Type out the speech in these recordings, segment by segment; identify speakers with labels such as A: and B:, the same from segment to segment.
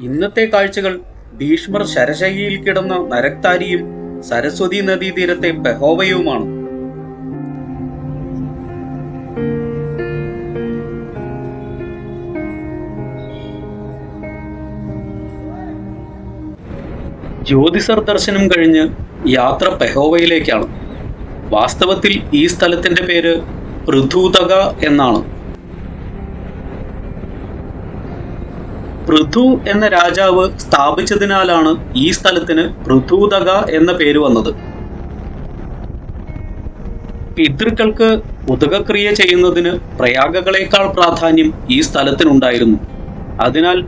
A: ഇന്നത്തെ കാഴ്ചകൾ ഭീഷ്മർ ശരശയ്യയിൽ കിടന്ന നരക്താരിയും സരസ്വതി നദീതീരത്തെ പെഹോവയുമാണ്. ജ്യോതിസർ ദർശനം കഴിഞ്ഞ് യാത്ര പെഹോവയിലേക്കാണ്. വാസ്തവത്തിൽ ഈ സ്ഥലത്തിന്റെ പേര് പൃഥൂതക എന്നാണ്. പൃഥു എന്ന രാജാവ് സ്ഥാപിച്ചതിനാലാണ് ഈ സ്ഥലത്തിന് പൃഥൂതക എന്ന പേര് വന്നത്. പിതൃക്കൾക്ക് ഉദകക്രിയ ചെയ്യുന്നതിന് പ്രയാഗകളേക്കാൾ പ്രാധാന്യം ഈ സ്ഥലത്തിനുണ്ടായിരുന്നു. അതിനാൽ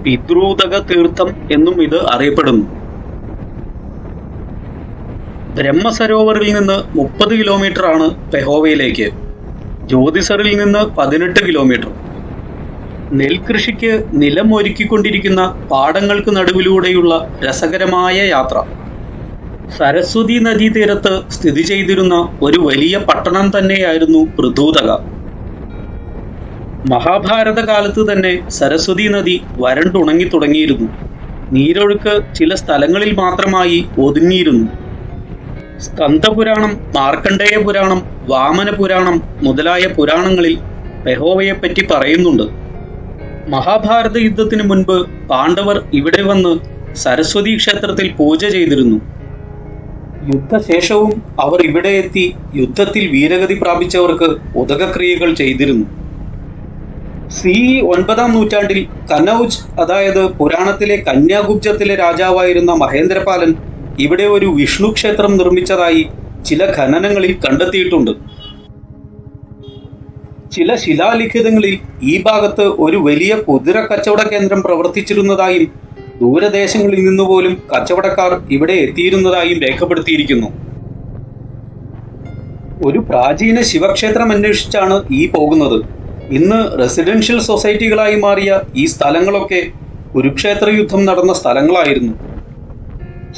A: പിതൃതക തീർത്ഥം എന്നും ഇത് അറിയപ്പെടുന്നു. ബ്രഹ്മസരോവറിൽ നിന്ന് 30 കിലോമീറ്റർ ആണ് പെഹോവയിലേക്ക്. ജ്യോതിസറിൽ നിന്ന് 18 കിലോമീറ്റർ. നെൽകൃഷിക്ക് നിലം ഒരുക്കിക്കൊണ്ടിരിക്കുന്ന പാടങ്ങൾക്ക് നടുവിലൂടെയുള്ള രസകരമായ യാത്ര. സരസ്വതി നദീതീരത്ത് സ്ഥിതി ചെയ്തിരുന്ന ഒരു വലിയ പട്ടണം തന്നെയായിരുന്നു പൃഥൂതക. മഹാഭാരത കാലത്ത് തന്നെ സരസ്വതി നദി വരണ്ടുണങ്ങി തുടങ്ങിയിരുന്നു. നീരൊഴുക്ക് ചില സ്ഥലങ്ങളിൽ മാത്രമായി ഒതുങ്ങിയിരുന്നു. സ്കന്ദപുരാണം, മാർക്കണ്ഡേയ പുരാണം, വാമന പുരാണം മുതലായ പുരാണങ്ങളിൽ പെഹോവയെപ്പറ്റി പറയുന്നുണ്ട്. മഹാഭാരത യുദ്ധത്തിന് മുൻപ് പാണ്ഡവർ ഇവിടെ വന്ന് സരസ്വതി ക്ഷേത്രത്തിൽ പൂജ ചെയ്തിരുന്നു. യുദ്ധശേഷവും അവർ ഇവിടെ എത്തി യുദ്ധത്തിൽ വീരഗതി പ്രാപിച്ചവർക്ക് ഉദകക്രിയകൾ ചെയ്തിരുന്നു. CE 9-ാം നൂറ്റാണ്ടിൽ കനൗജ്, അതായത് പുരാണത്തിലെ കന്യാകുബ്ജത്തിലെ രാജാവായിരുന്ന മഹേന്ദ്രപാലൻ ഇവിടെ ഒരു വിഷ്ണു ക്ഷേത്രം നിർമ്മിച്ചതായി ചില ഖനനങ്ങളിൽ കണ്ടെത്തിയിട്ടുണ്ട്. ചില ശിലാലിഖിതങ്ങളിൽ ഈ ഭാഗത്ത് ഒരു വലിയ കുതിര കച്ചവട കേന്ദ്രം പ്രവർത്തിച്ചിരുന്നതായും ദൂരദേശങ്ങളിൽ നിന്നുപോലും കച്ചവടക്കാർ ഇവിടെ എത്തിയിരുന്നതായും രേഖപ്പെടുത്തിയിരിക്കുന്നു. ഒരു പ്രാചീന ശിവക്ഷേത്രം അന്വേഷിച്ചാണ് ഈ പോകുന്നത്. ഇന്ന് റെസിഡൻഷ്യൽ സൊസൈറ്റികളായി മാറിയ ഈ സ്ഥലങ്ങളൊക്കെ കുരുക്ഷേത്ര യുദ്ധം നടന്ന സ്ഥലങ്ങളായിരുന്നു.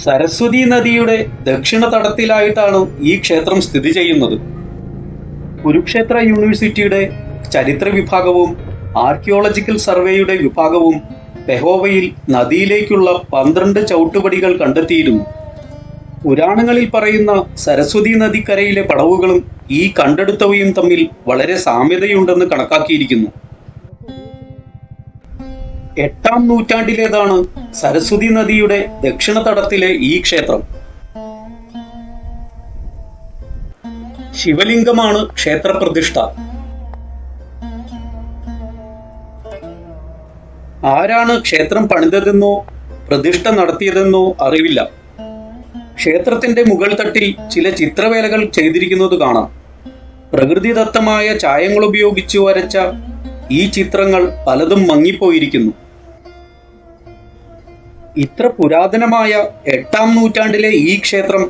A: സരസ്വതി നദിയുടെ ദക്ഷിണ തടത്തിലായിട്ടാണ് ഈ ക്ഷേത്രം സ്ഥിതി ചെയ്യുന്നത്. കുരുക്ഷേത്ര യൂണിവേഴ്സിറ്റിയുടെ ചരിത്ര വിഭാഗവും ആർക്കിയോളജിക്കൽ സർവേയുടെ വിഭാഗവും പെഹോവയിൽ നദിയിലേക്കുള്ള 12 ചവിട്ടുപടികൾ കണ്ടെത്തിയിരുന്നു. പുരാണങ്ങളിൽ പറയുന്ന സരസ്വതി നദിക്കരയിലെ പടവുകളും ഈ കണ്ടെടുത്തവയും തമ്മിൽ വളരെ സാമ്യതയുണ്ടെന്ന് കണക്കാക്കിയിരിക്കുന്നു. 8-ാം നൂറ്റാണ്ടിലേതാണ് സരസ്വതി നദിയുടെ ദക്ഷിണ തടത്തിലെ ഈ ക്ഷേത്രം. ശിവലിംഗമാണ് ക്ഷേത്രപ്രതിഷ്ഠ. ആരാണ് ക്ഷേത്രം പണിതതെന്നോ പ്രതിഷ്ഠ നടത്തിയതെന്നോ അറിവില്ല. ക്ഷേത്രത്തിന്റെ മുകൾ തട്ടിൽ ചില ചിത്രവേലകൾ ചെയ്തിരിക്കുന്നത് കാണാം. പ്രകൃതിദത്തമായ ചായങ്ങൾ ഉപയോഗിച്ച് വരച്ച ഈ ചിത്രങ്ങൾ പലതും മങ്ങിപ്പോയിരിക്കുന്നു. ഇത്ര പുരാതനമായ 8-ാം നൂറ്റാണ്ടിലെ ഈ ക്ഷേത്രം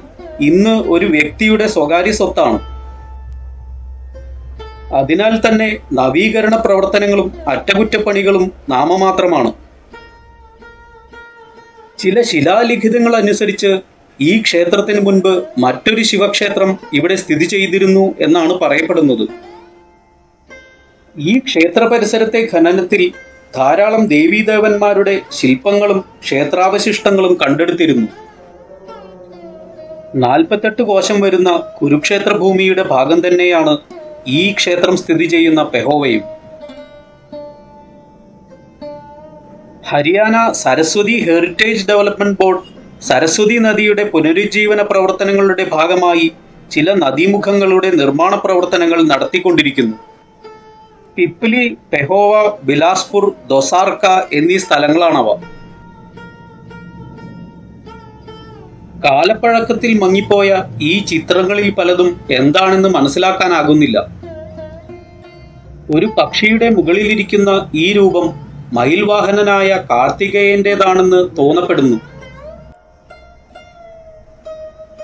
A: ഇന്ന് ഒരു വ്യക്തിയുടെ സ്വകാര്യ സ്വത്താണ്. അതിനാൽ തന്നെ നവീകരണ പ്രവർത്തനങ്ങളും അറ്റകുറ്റപ്പണികളും നാമമാത്രമാണ്. ചില ശിലാലിഖിതങ്ങൾ അനുസരിച്ച് ഈ ക്ഷേത്രത്തിന് മുൻപ് മറ്റൊരു ശിവക്ഷേത്രം ഇവിടെ സ്ഥിതി ചെയ്തിരുന്നു എന്നാണ് പറയപ്പെടുന്നത്. ഈ ക്ഷേത്ര പരിസരത്തെ ഖനനത്തിൽ ധാരാളം ദേവീദേവന്മാരുടെ ശില്പങ്ങളും ക്ഷേത്രാവശിഷ്ടങ്ങളും കണ്ടെടുത്തിരുന്നു. 48 കോശം വരുന്ന കുരുക്ഷേത്ര ഭൂമിയുടെ ഭാഗം തന്നെയാണ് ഈ ക്ഷേത്രം സ്ഥിതി ചെയ്യുന്ന പെഹോവയും. Haryana Saraswati heritage development board Saraswati നദിയുടെ പുനരുജ്ജീവന പ്രവർത്തനങ്ങളുടെ ഭാഗമായി ചില നദീമുഖങ്ങളുടെ നിർമ്മാണ പ്രവർത്തനങ്ങൾ നടത്തിക്കൊണ്ടിരിക്കുന്നു. പിപ്ലി, പെഹോവ, ബിലാസ്പൂർ, ദൊസാർക്ക എന്നീ സ്ഥലങ്ങളാണവ. കാലപ്പഴക്കത്തിൽ മങ്ങിപ്പോയ ഈ ചിത്രങ്ങളിൽ പലതും എന്താണെന്ന് മനസ്സിലാക്കാനാകുന്നില്ല. ഒരു പക്ഷിയുടെ മുകളിലിരിക്കുന്ന ഈ രൂപം മയിൽവാഹനനായ കാർത്തികേയന്റേതാണെന്ന് തോന്നപ്പെടുന്നു.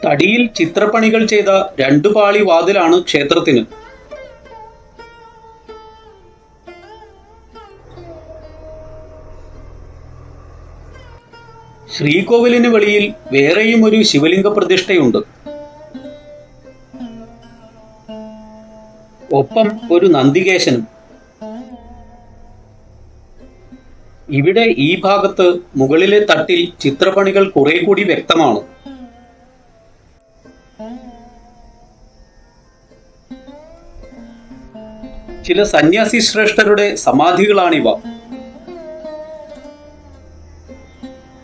A: തടിയിൽ ചിത്രപ്പണികൾ ചെയ്ത 2 പാളി വാതിലാണ് ക്ഷേത്രത്തിന്. ശ്രീകോവിലിന് വെളിയിൽ വേറെയും ഒരു ശിവലിംഗ പ്രതിഷ്ഠയുണ്ട്. ഒപ്പം ഒരു നന്ദികേശനും. ഇവിടെ ഈ ഭാഗത്ത് മുകളിലെ തട്ടിൽ ചിത്രപ്പണികൾ കുറെ കൂടി വ്യക്തമാണ്. ചില സന്യാസി ശ്രേഷ്ഠരുടെ സമാധികളാണിവ.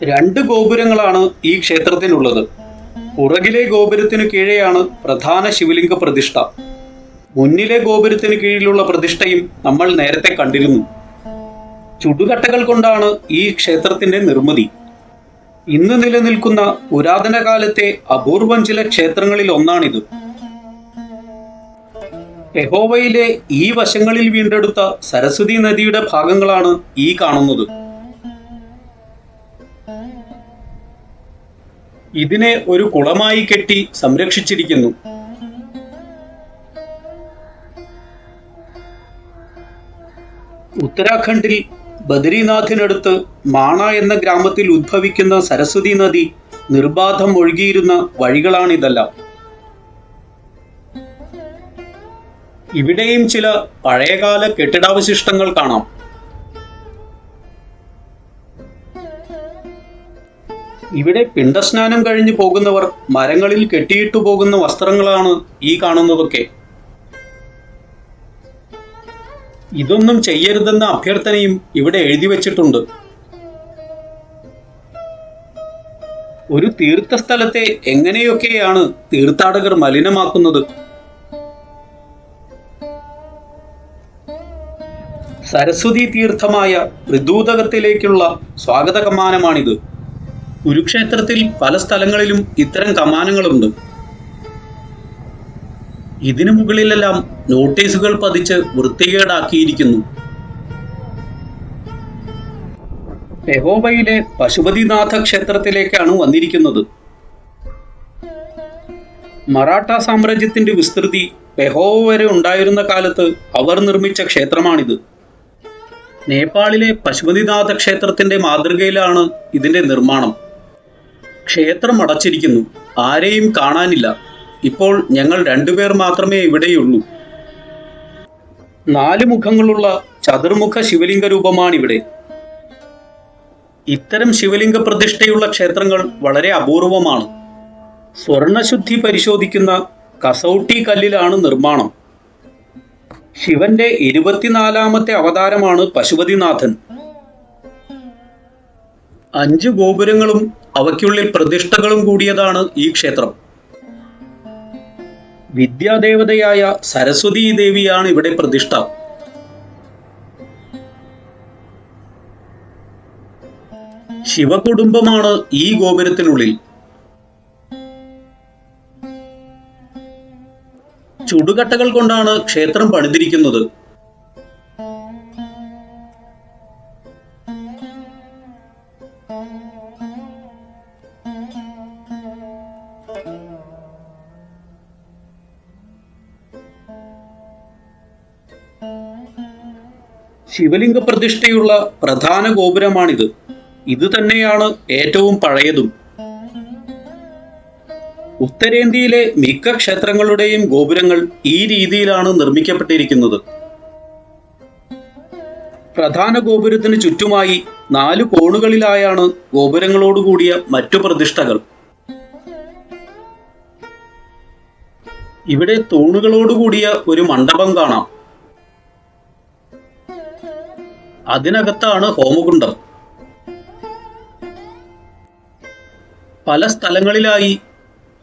A: 2 ഗോപുരങ്ങളാണ് ഈ ക്ഷേത്രത്തിനുള്ളത്. പുറകിലെ ഗോപുരത്തിനു കീഴെയാണ് പ്രധാന ശിവലിംഗ പ്രതിഷ്ഠ. മുന്നിലെ ഗോപുരത്തിന് കീഴിലുള്ള പ്രതിഷ്ഠയും നമ്മൾ നേരത്തെ കണ്ടിരുന്നു. ചുടുകട്ടകൾ കൊണ്ടാണ് ഈ ക്ഷേത്രത്തിന്റെ നിർമ്മിതി. ഇന്ന് നിലനിൽക്കുന്ന പുരാതന കാലത്തെ അപൂർവം ചില ക്ഷേത്രങ്ങളിൽ ഒന്നാണിത്. യഹോവയിലെ ഈ വശങ്ങളിൽ വീണ്ടെടുത്ത സരസ്വതി നദിയുടെ ഭാഗങ്ങളാണ് ഈ കാണുന്നത്. ഇതിനെ ഒരു കുളമായി കെട്ടി സംരക്ഷിച്ചിരിക്കുന്നു. ഉത്തരാഖണ്ഡിൽ ബദരിനാഥിനടുത്ത് മാണ എന്ന ഗ്രാമത്തിൽ ഉദ്ഭവിക്കുന്ന സരസ്വതി നദി നിർബാധം ഒഴുകിയിരുന്ന വഴികളാണിതെല്ലാം. ഇവിടെയും ചില പഴയകാല കെട്ടിടാവശിഷ്ടങ്ങൾ കാണാം. ഇവിടെ പിണ്ടസ്നാനം കഴിഞ്ഞു പോകുന്നവർ മരങ്ങളിൽ കെട്ടിയിട്ടു പോകുന്ന വസ്ത്രങ്ങളാണ് ഈ കാണുന്നതൊക്കെ. ഇതൊന്നും ചെയ്യരുതെന്ന അഭ്യർത്ഥനയും ഇവിടെ എഴുതി വച്ചിട്ടുണ്ട്. ഒരു തീർത്ഥസ്ഥലത്തെ എങ്ങനെയൊക്കെയാണ് തീർത്ഥാടകർ മലിനമാക്കുന്നത്. സരസ്വതി തീർത്ഥമായ ഋതൂതകത്തിലേക്കുള്ള സ്വാഗത കമാനമാണിത്. കുരുക്ഷേത്രത്തിൽ പല സ്ഥലങ്ങളിലും ഇത്തരം കമാനങ്ങളുണ്ട്. ഇതിനു മുകളിലെല്ലാം നോട്ടീസുകൾ പതിച്ച് വൃത്തികേടാക്കിയിരിക്കുന്നു. യഹോവയിലെ പശുപതിനാഥ ക്ഷേത്രത്തിലേക്കാണ് വന്നിരിക്കുന്നത്. മറാഠ സാമ്രാജ്യത്തിന്റെ വിസ്തൃതി യഹോവ വരെ ഉണ്ടായിരുന്ന കാലത്ത് അവർ നിർമ്മിച്ച ക്ഷേത്രമാണിത്. നേപ്പാളിലെ പശുപതിനാഥ ക്ഷേത്രത്തിന്റെ മാതൃകയിലാണ് ഇതിന്റെ നിർമ്മാണം. ക്ഷേത്രം അടച്ചിരിക്കുന്നു. ആരെയും കാണാനില്ല. ഇപ്പോൾ ഞങ്ങൾ 2 പേർ മാത്രമേ ഇവിടെയുള്ളൂ. 4 മുഖങ്ങളുള്ള ചതുർമുഖ ശിവലിംഗ രൂപമാണിവിടെ. ഇത്തരം ശിവലിംഗ പ്രതിഷ്ഠയുള്ള ക്ഷേത്രങ്ങൾ വളരെ അപൂർവമാണ്. സ്വർണശുദ്ധി പരിശോധിക്കുന്ന കസൗട്ടി കല്ലിലാണ് നിർമ്മാണം. ശിവന്റെ 24ാമത്തെ അവതാരമാണ് പശുപതിനാഥൻ. 5 ഗോപുരങ്ങളും അവയ്ക്കുള്ളിൽ പ്രതിഷ്ഠകളും കൂടിയതാണ് ഈ ക്ഷേത്രം. വിദ്യാദേവതയായ സരസ്വതീ ദേവിയാണ് ഇവിടെ പ്രതിഷ്ഠ. ശിവകുടുംബമാണ് ഈ ഗോപുരത്തിനുള്ളിൽ. ചുടുകട്ടകൾ കൊണ്ടാണ് ക്ഷേത്രം പണിതിരിക്കുന്നത്. ശിവലിംഗ പ്രതിഷ്ഠയുള്ള പ്രധാന ഗോപുരമാണിത്. ഇത് തന്നെയാണ് ഏറ്റവും പഴയതും. ഉത്തരേന്ത്യയിലെ മിക്ക ക്ഷേത്രങ്ങളുടെയും ഗോപുരങ്ങൾ ഈ രീതിയിലാണ് നിർമ്മിക്കപ്പെട്ടിരിക്കുന്നത്. പ്രധാന ഗോപുരത്തിന് ചുറ്റുമായി 4 കോണുകളിലായാണ് ഗോപുരങ്ങളോടുകൂടിയ മറ്റു പ്രതിഷ്ഠകൾ. ഇവിടെ തൂണുകളോടുകൂടിയ ഒരു മണ്ഡപം കാണാം. അതിനകത്താണ് ഹോമകുണ്ഡം. പല സ്ഥലങ്ങളിലായി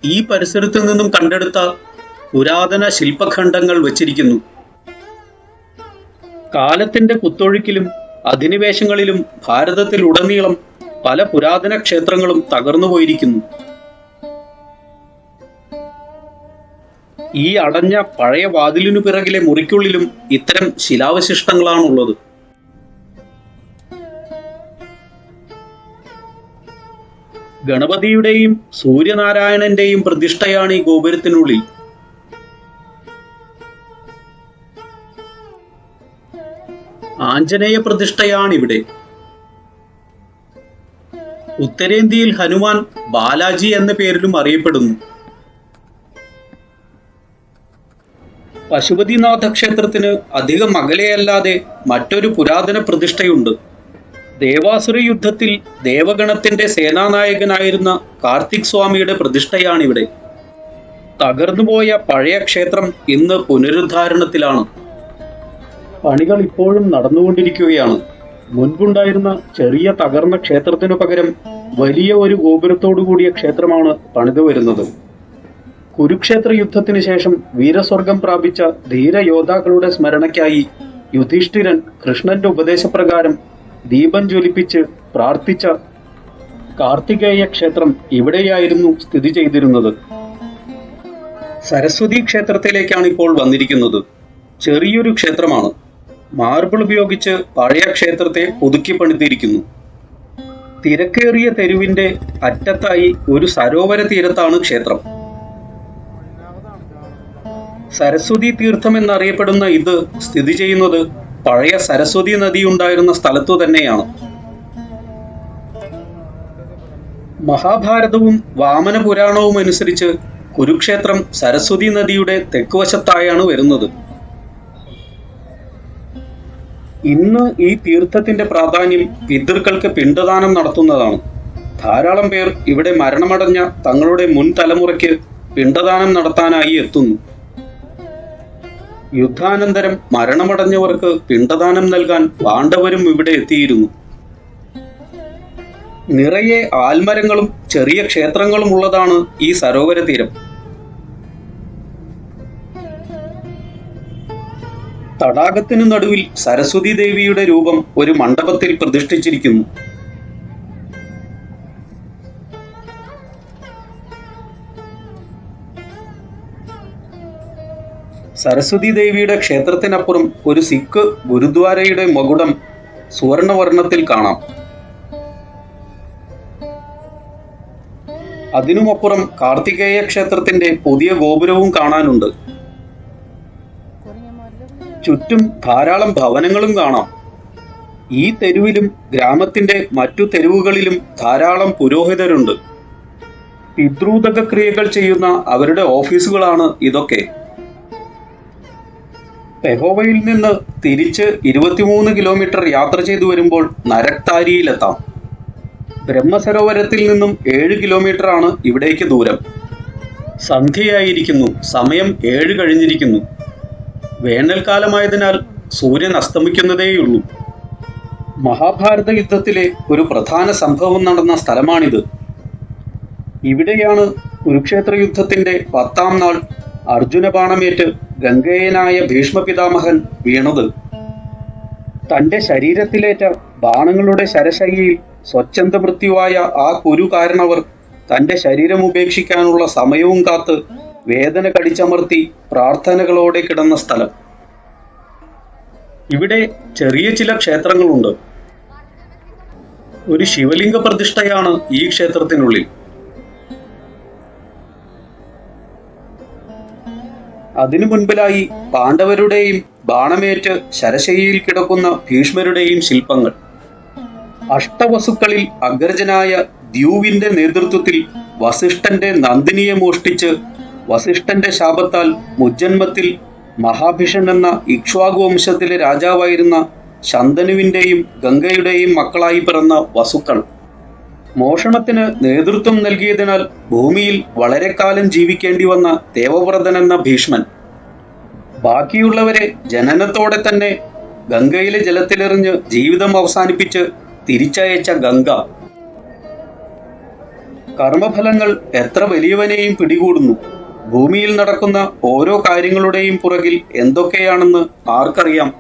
A: ഈ പരിസരത്തു നിന്നും കണ്ടെടുത്ത പുരാതന ശില്പഖണ്ഡങ്ങൾ വച്ചിരിക്കുന്നു. കാലത്തിന്റെ കുത്തൊഴുക്കിലും അധിനിവേശങ്ങളിലും ഭാരതത്തിൽ ഉടനീളം പല പുരാതന ക്ഷേത്രങ്ങളും തകർന്നുപോയിരിക്കുന്നു. ഈ അടഞ്ഞ പഴയ വാതിലിനു പിറകിലെ മുറിക്കുള്ളിലും ഇത്തരം ശിലാവശിഷ്ടങ്ങളാണുള്ളത്. ഗണപതിയുടെയും സൂര്യനാരായണന്റെയും പ്രതിഷ്ഠയാണ് ഈ ഗോപുരത്തിനുള്ളിൽ. ആഞ്ജനേയ പ്രതിഷ്ഠയാണിവിടെ. ഉത്തരേന്ത്യയിൽ ഹനുമാൻ ബാലാജി എന്ന പേരിലും അറിയപ്പെടുന്നു. പശുപതിനാഥ ക്ഷേത്രത്തിന് അധികം അകലെയല്ലാതെ മറ്റൊരു പുരാതന പ്രതിഷ്ഠയുണ്ട്. ദേവാസുര യുദ്ധത്തിൽ ദേവഗണത്തിന്റെ സേനാനായകനായിരുന്ന കാർത്തിക് സ്വാമിയുടെ പ്രതിഷ്ഠയാണിവിടെ. തകർന്നുപോയ പഴയ ക്ഷേത്രം ഇന്ന് പുനരുദ്ധാരണത്തിലാണ്. പണികൾ ഇപ്പോഴും നടന്നുകൊണ്ടിരിക്കുകയാണ്. മുൻപുണ്ടായിരുന്ന ചെറിയ തകർന്ന ക്ഷേത്രത്തിനു പകരം വലിയ ഒരു ഗോപുരത്തോടു കൂടിയ ക്ഷേത്രമാണ് പണിതു വരുന്നത്. കുരുക്ഷേത്ര യുദ്ധത്തിന് ശേഷം വീരസ്വർഗം പ്രാപിച്ച ധീരയോദ്ധാക്കളുടെ സ്മരണയ്ക്കായി യുധിഷ്ഠിരൻ കൃഷ്ണന്റെ ഉപദേശപ്രകാരം ദീപം ജ്വലിപ്പിച്ച് പ്രാർത്ഥിച്ച കാർത്തികേയ ക്ഷേത്രം ഇവിടെയായിരുന്നു സ്ഥിതി ചെയ്തിരുന്നത്. സരസ്വതി ക്ഷേത്രത്തിലേക്കാണ് ഇപ്പോൾ വന്നിരിക്കുന്നത്. ചെറിയൊരു ക്ഷേത്രമാണ്. മാർബിൾ ഉപയോഗിച്ച് പഴയ ക്ഷേത്രത്തെ പുതുക്കി പണിതിരിക്കുന്നു. തിരക്കേറിയ തെരുവിന്റെ അറ്റത്തായി ഒരു സരോവര തീരത്താണ് ക്ഷേത്രം. സരസ്വതി തീർത്ഥം എന്നറിയപ്പെടുന്ന ഇത് സ്ഥിതി ചെയ്യുന്നത് പഴയ സരസ്വതി നദി ഉണ്ടായിരുന്ന സ്ഥലത്തു തന്നെയാണ്. മഹാഭാരതവും വാമന പുരാണവും അനുസരിച്ച് കുരുക്ഷേത്രം സരസ്വതി നദിയുടെ തെക്കുവശത്തായാണ് വരുന്നത്. ഇന്ന് ഈ തീർത്ഥത്തിന്റെ പ്രാധാന്യം പിതൃക്കൾക്ക് പിണ്ടദാനം നടത്തുന്നതാണ്. ധാരാളം പേർ ഇവിടെ മരണമടഞ്ഞ തങ്ങളുടെ മുൻ തലമുറയ്ക്ക് പിണ്ടദാനം നടത്താനായി എത്തുന്നു. യുദ്ധാനന്തരം മരണമടഞ്ഞവർക്ക് പിണ്ടദാനം നൽകാൻ പാണ്ഡവരും ഇവിടെ എത്തിയിരുന്നു. നിറയെ ആൽമരങ്ങളും ചെറിയ ക്ഷേത്രങ്ങളും ഉള്ളതാണ് ഈ സരോവര തീരം. തടാകത്തിനു നടുവിൽ സരസ്വതി ദേവിയുടെ രൂപം ഒരു മണ്ഡപത്തിൽ പ്രതിഷ്ഠിച്ചിരിക്കുന്നു. സരസ്വതി ദേവിയുടെ ക്ഷേത്രത്തിനപ്പുറം ഒരു സിഖ് ഗുരുദ്വാരയുടെ മകുടം സുവർണവർണ്ണത്തിൽ കാണാം. അതിനുമപ്പുറം കാർത്തികേയ ക്ഷേത്രത്തിന്റെ പുതിയ ഗോപുരവും കാണാനുണ്ട്. ചുറ്റും ധാരാളം ഭവനങ്ങളും കാണാം. ഈ തെരുവിലും ഗ്രാമത്തിന്റെ മറ്റു തെരുവുകളിലും ധാരാളം പുരോഹിതരുണ്ട്. പിതൃദക ക്രിയകൾ ചെയ്യുന്ന അവരുടെ ഓഫീസുകളാണ് ഇതൊക്കെ. പെഹോവയിൽ നിന്ന് തിരിച്ച് 23 കിലോമീറ്റർ യാത്ര ചെയ്തു വരുമ്പോൾ നരക്താരിയിലെത്താം. ബ്രഹ്മസരോവരത്തിൽ നിന്നും 7 കിലോമീറ്ററാണ് ഇവിടേക്ക് ദൂരം. സന്ധ്യയായിരിക്കുന്നു. സമയം 7 കഴിഞ്ഞിരിക്കുന്നു. വേനൽക്കാലമായതിനാൽ സൂര്യൻ അസ്തമിക്കുന്നതേയുള്ളൂ. മഹാഭാരത യുദ്ധത്തിലെ ഒരു പ്രധാന സംഭവം നടന്ന സ്ഥലമാണിത്. ഇവിടെയാണ് കുരുക്ഷേത്ര യുദ്ധത്തിന്റെ 10ാം നാൾ അർജുന ബാണമേറ്റ് ഗംഗേയനായ ഭീഷ്മപിതാമഹൻ വീണത്. തന്റെ ശരീരത്തിലേറ്റ ബാണങ്ങളുടെ ശരശയ്യയിൽ സ്വച്ഛന്ത മൃത്യുവായ ആ കുരു കാരണവർ തന്റെ ശരീരം ഉപേക്ഷിക്കാനുള്ള സമയവും കാത്ത് വേദന കടിച്ചമർത്തി പ്രാർത്ഥനകളോടെ കിടന്ന സ്ഥലം. ഇവിടെ ചെറിയ ചില ക്ഷേത്രങ്ങളുണ്ട്. ഒരു ശിവലിംഗ പ്രതിഷ്ഠയാണ് ഈ ക്ഷേത്രത്തിനുള്ളിൽ. അതിനു മുൻപിലായി പാണ്ഡവരുടെയും ബാണമേറ്റ് ശരശയ്യയിൽ കിടക്കുന്ന ഭീഷ്മരുടെയും ശില്പങ്ങൾ. അഷ്ടവസുക്കളിൽ അഗ്രജനായ ദ്യൂവിന്റെ നേതൃത്വത്തിൽ വസിഷ്ഠന്റെ നന്ദിനിയെ മോഷ്ടിച്ച് വസിഷ്ഠന്റെ ശാപത്താൽ മുജ്ജന്മത്തിൽ മഹാഭിഷൻ എന്ന ഇക്ഷ്വാകു വംശത്തിലെ രാജാവായിരുന്ന ശന്തനുവിന്റെയും ഗംഗയുടെയും മക്കളായി പിറന്ന വസുക്കൾ. മോഷണത്തിന് നേതൃത്വം നൽകിയതിനാൽ ഭൂമിയിൽ വളരെക്കാലം ജീവിക്കേണ്ടി വന്ന ദേവവ്രതൻ എന്ന ഭീഷ്മൻ. ബാക്കിയുള്ളവരെ ജനനത്തോടെ തന്നെ ഗംഗയിലെ ജലത്തിലെറിഞ്ഞ് ജീവിതം അവസാനിപ്പിച്ച് തിരിച്ചയച്ച ഗംഗ. കർമ്മഫലങ്ങൾ എത്ര വലിയവനെയും പിടികൂടുന്നു. ഭൂമിയിൽ നടക്കുന്ന ഓരോ കാര്യങ്ങളുടെയും പുറകിൽ എന്തൊക്കെയാണെന്ന് ആർക്കറിയാം?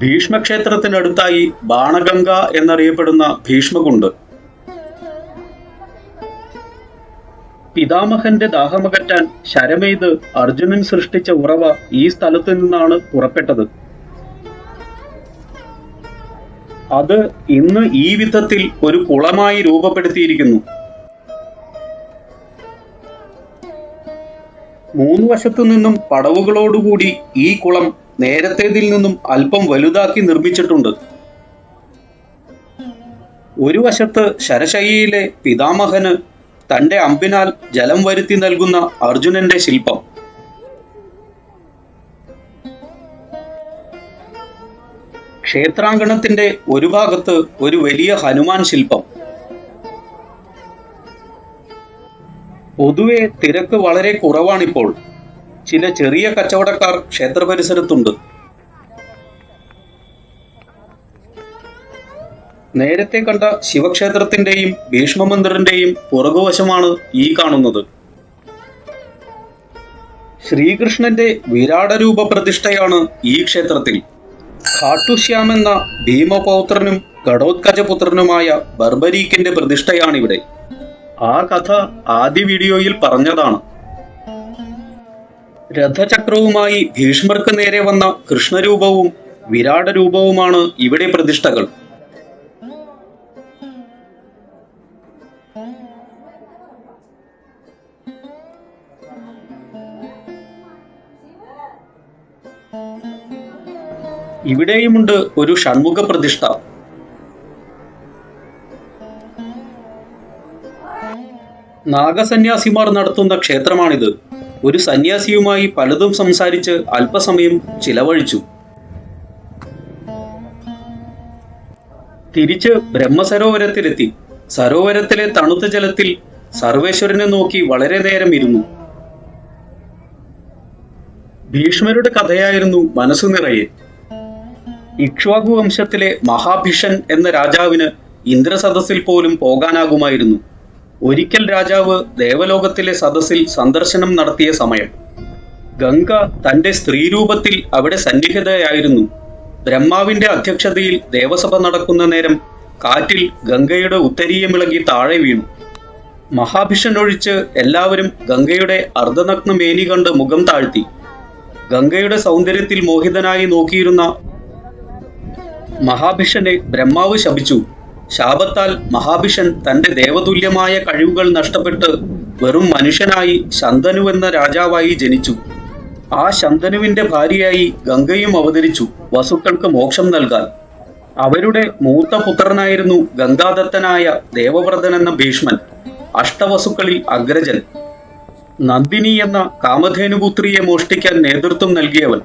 A: ഭീഷ്മക്ഷേത്രത്തിനടുത്തായി ബാണഗംഗ എന്നറിയപ്പെടുന്ന ഭീഷ്മകുണ്ട്. പിതാമഹന്റെ ദാഹമകറ്റാൻ ശരമെയ്ത് അർജുനൻ സൃഷ്ടിച്ച ഉറവ ഈ സ്ഥലത്തു നിന്നാണ് പുറപ്പെട്ടത്. അത് ഇന്ന് ഈ വിധത്തിൽ ഒരു കുളമായി രൂപപ്പെടുത്തിയിരിക്കുന്നു. 3 വശത്തു നിന്നും പടവുകളോടുകൂടി ഈ കുളം നേരത്തേതിൽ നിന്നും അല്പം വലുതാക്കി നിർമ്മിച്ചിട്ടുണ്ട്. ഒരു വശത്ത് ശരശയ്യയിലെ പിതാമഹന് തന്റെ അമ്പിനാൽ ജലം വരുത്തി നൽകുന്ന അർജുനന്റെ ശില്പം. ക്ഷേത്രാങ്കണത്തിന്റെ ഒരു ഭാഗത്ത് ഒരു വലിയ ഹനുമാൻ ശില്പം. പൊതുവെ തിരക്ക് വളരെ കുറവാണിപ്പോൾ. ചില ചെറിയ കച്ചവടക്കാർ ക്ഷേത്ര പരിസരത്തുണ്ട്. നേരത്തെ കണ്ട ശിവക്ഷേത്രത്തിന്റെയും ഭീഷ്മമന്ദിറിന്റെയും പുറകുവശമാണ് ഈ കാണുന്നത്. ശ്രീകൃഷ്ണന്റെ വിരാടരൂപ പ്രതിഷ്ഠയാണ് ഈ ക്ഷേത്രത്തിൽ. ഖാട്ടുശ്യാം എന്ന ഭീമപൗത്രനും ഘടോത്കചപുത്രനുമായ ബർബരീക്കിന്റെ പ്രതിഷ്ഠയാണിവിടെ. ആ കഥ ആദ്യ വീഡിയോയിൽ പറഞ്ഞതാണ്. രഥചക്രവുമായി ഭീഷ്മർക്ക് നേരെ വന്ന കൃഷ്ണരൂപവും വിരാടരൂപവുമാണ് ഇവിടെ പ്രതിഷ്ഠകൾ. ഇവിടെയുമുണ്ട് ഒരു ഷൺമുഖ പ്രതിഷ്ഠ. നാഗസന്യാസിമാർ നടത്തുന്ന ക്ഷേത്രമാണിത്. ഒരു സന്യാസിയുമായി പലതും സംസാരിച്ച് അല്പസമയം ചിലവഴിച്ചു. തിരിച്ച് ബ്രഹ്മസരോവരത്തിലെത്തി. സരോവരത്തിലെ തണുത്ത ജലത്തിൽ സർവേശ്വരനെ നോക്കി വളരെ നേരം ഇരുന്നു. ഭീഷ്മരുടെ കഥയായിരുന്നു മനസ്സു നിറയെ. ഇക്ഷ്വാകു വംശത്തിലെ മഹാഭിഷൻ എന്ന രാജാവിന് ഇന്ദ്രസദസ്സിൽ പോലും പോകാനാകുമായിരുന്നു. ഒരിക്കൽ രാജാവ് ദേവലോകത്തിലെ സദസ്സിൽ സന്ദർശനം നടത്തിയ സമയം ഗംഗ തന്റെ സ്ത്രീരൂപത്തിൽ അവിടെ സന്നിഹിതയായിരുന്നു. ബ്രഹ്മാവിന്റെ അധ്യക്ഷതയിൽ ദേവസഭ നടക്കുന്ന നേരം കാറ്റിൽ ഗംഗയുടെ ഉത്തരീയമിളകി താഴെ വീണു. മഹാഭിഷൻ ഒഴിച്ച് എല്ലാവരും ഗംഗയുടെ അർദ്ധനഗ്ന മേനി കണ്ട് മുഖം താഴ്ത്തി. ഗംഗയുടെ സൗന്ദര്യത്തിൽ മോഹിതനായി നോക്കിയിരുന്ന മഹാഭിഷനെ ബ്രഹ്മാവ് ശപിച്ചു. ശാപത്താൽ മഹാഭിഷൻ തന്റെ ദേവതുല്യമായ കഴിവുകൾ നഷ്ടപ്പെട്ട് വെറും മനുഷ്യനായി ശന്തനു എന്ന രാജാവായി ജനിച്ചു. ആ ശന്തനുവിന്റെ ഭാര്യയായി ഗംഗയും അവതരിച്ചു, വസുക്കൾക്ക് മോക്ഷം നൽകാൻ. അവരുടെ മൂത്ത പുത്രനായിരുന്നു ഗംഗാദത്തനായ ദേവവ്രതൻ എന്ന ഭീഷ്മൻ, അഷ്ടവസുക്കളിൽ അഗ്രജൻ. നന്ദിനി എന്ന കാമധേനുപുത്രിയെ മോഷ്ടിക്കാൻ നേതൃത്വം നൽകിയവൻ.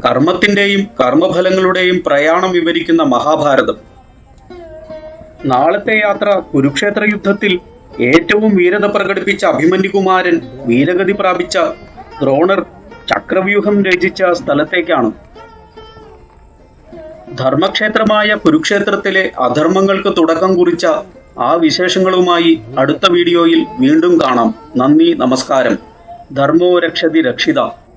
A: കർമ്മത്തിന്റെയും കർമ്മഫലങ്ങളുടെയും പ്രയാണം വിവരിക്കുന്ന മഹാഭാരതം. നാളത്തെ യാത്ര കുരുക്ഷേത്ര യുദ്ധത്തിൽ ഏറ്റവും വീരത പ്രകടിപ്പിച്ച അഭിമന്യുകുമാരൻ വീരഗതി പ്രാപിച്ച ദ്രോണർ ചക്രവ്യൂഹം രചിച്ച സ്ഥലത്തേക്കാണ്. ധർമ്മക്ഷേത്രമായ കുരുക്ഷേത്രത്തിലെ അധർമ്മങ്ങൾക്ക് തുടക്കം കുറിച്ച ആ വിശേഷങ്ങളുമായി അടുത്ത വീഡിയോയിൽ വീണ്ടും കാണാം. നന്ദി, നമസ്കാരം. ധർമ്മോ രക്ഷതി രക്ഷിത.